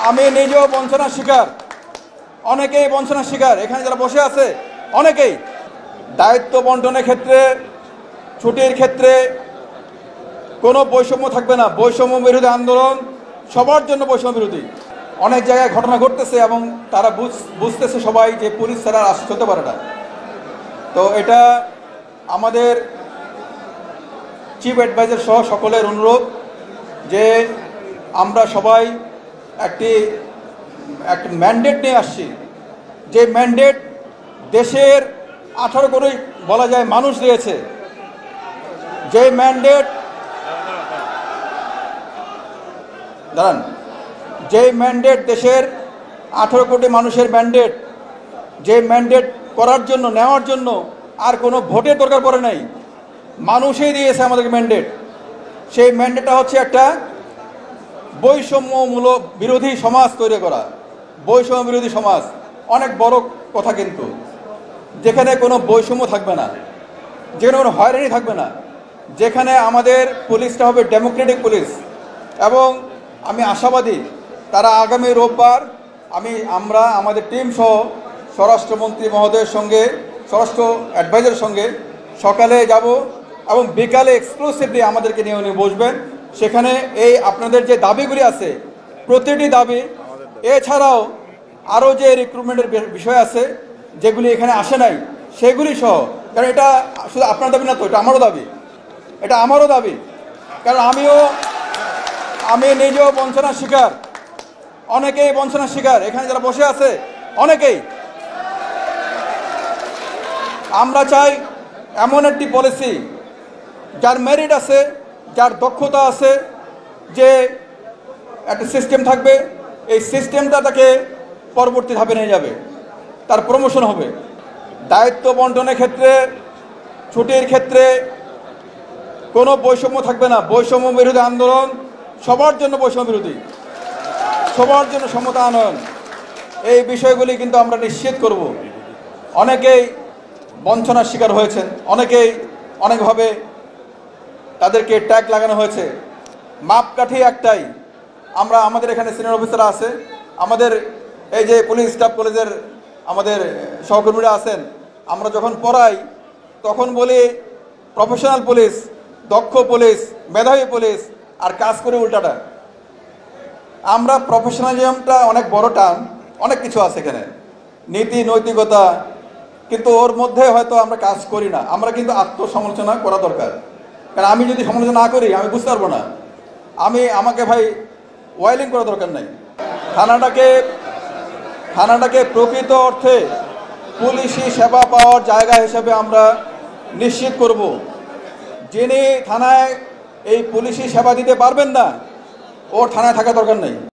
আমি নিজেও বঞ্চনার শিকার, অনেকেই বঞ্চনার শিকার, এখানে যারা বসে আছে অনেকেই। দায়িত্ব বন্টনের ক্ষেত্রে, ছুটির ক্ষেত্রে কোনো বৈষম্য থাকবে না। বৈষম্য বিরোধী আন্দোলন সবার জন্য বৈষম্য বিরোধী। অনেক জায়গায় ঘটনা ঘটতেছে এবং তারা বুঝতেছে সবাই যে পুলিশ ছাড়া রাষ্ট্র হতে পারে না। তো এটা আমাদের চিফ অ্যাডভাইজার সহ সকলের অনুরোধ যে আমরা সবাই একটি ম্যান্ডেট নিয়ে আসছি, যে ম্যান্ডেট দেশের 18 কোটি বলা যায় মানুষ দিয়েছে। যে ম্যান্ডেট দাঁড়ান, যে ম্যান্ডেট দেশের 18 কোটি মানুষের ম্যান্ডেট, যে ম্যান্ডেট করার জন্য নেওয়ার জন্য আর কোনো ভোটের দরকার পড়ে নাই, মানুষই দিয়েছে আমাদেরকে ম্যান্ডেট। সেই ম্যান্ডেটটা হচ্ছে একটা বৈষম্যমূলক বিরোধী সমাজ তৈরি করা। বৈষম্য বিরোধী সমাজ অনেক বড় কথা, কিন্তু যেখানে কোনো বৈষম্য থাকবে না, যেখানে কোনো হয়রানি থাকবে না, যেখানে আমাদের পুলিশটা হবে ডেমোক্রেটিক পুলিশ। এবং আমি আশাবাদী তারা আগামী রোববার আমরা আমাদের টিম সহ স্বরাষ্ট্রমন্ত্রী মহোদয়ের সঙ্গে, স্বরাষ্ট্র অ্যাডভাইজারের সঙ্গে সকালে যাব এবং বিকালে এক্সক্লুসিভলি আমাদেরকে নিয়ে উনি বসবেন। সেখানে এই আপনাদের যে দাবিগুলি আছে প্রতিটি দাবি, এছাড়াও আরও যে রিক্রুটমেন্টের বিষয় আছে যেগুলি এখানে আসে নাই সেগুলি সহ, কারণ এটা শুধু আপনার দাবি না, তো এটা আমারও দাবি, এটা আমারও দাবি। কারণ আমি নিজেও বঞ্চনার শিকার, অনেকেই বঞ্চনার শিকার, এখানে যারা বসে আছে অনেকেই। আমরা চাই এমন একটি পলিসি যার মেরিট আছে, যার দক্ষতা আছে, যে একটা সিস্টেম থাকবে, এই সিস্টেমটা তাকে পরবর্তী ধাপে নিয়ে যাবে, তার প্রমোশন হবে। দায়িত্ব বন্টনের ক্ষেত্রে, ছুটির ক্ষেত্রে কোনো বৈষম্য থাকবে না। বৈষম্য বিরোধী আন্দোলন সবার জন্য বৈষম্য বিরোধী, সবার জন্য সমতা আনয়ন, এই বিষয়গুলি কিন্তু আমরা নিশ্চিত করব। অনেকেই বঞ্চনার শিকার হয়েছেন, অনেকেই অনেকভাবে তাদেরকে ট্যাগ লাগানো হয়েছে। মাপকাঠি একটাই, আমাদের এখানে সিনিয়র অফিসাররা আছে, আমাদের এই যে পুলিশ স্টাফ কলেজের আমাদের সহকর্মীরা আছেন, আমরা যখন পড়াই তখন বলি প্রফেশনাল পুলিশ, দক্ষ পুলিশ, মেধাবী পুলিশ, আর কাজ করে উল্টাটা। আমরা প্রফেশনালিজমটা অনেক বড় টার্ম, অনেক কিছু আছে এখানে, নীতি নৈতিকতা, কিন্তু ওর মধ্যে হয়তো আমরা কাজ করি না। আমরা কিন্তু আত্মসমালোচনা করা দরকার, কারণ আমি যদি সমালোচনা না করি আমি বুঝতে পারবো না। আমাকে ভাই ওয়াইলিং করা দরকার নাই। থানাটাকে প্রকৃত অর্থে পুলিশি সেবা পাওয়ার জায়গা হিসেবে আমরা নিশ্চিত করব। যিনি থানায় এই পুলিশি সেবা দিতে পারবেন না, ওর থানায় থাকা দরকার নেই।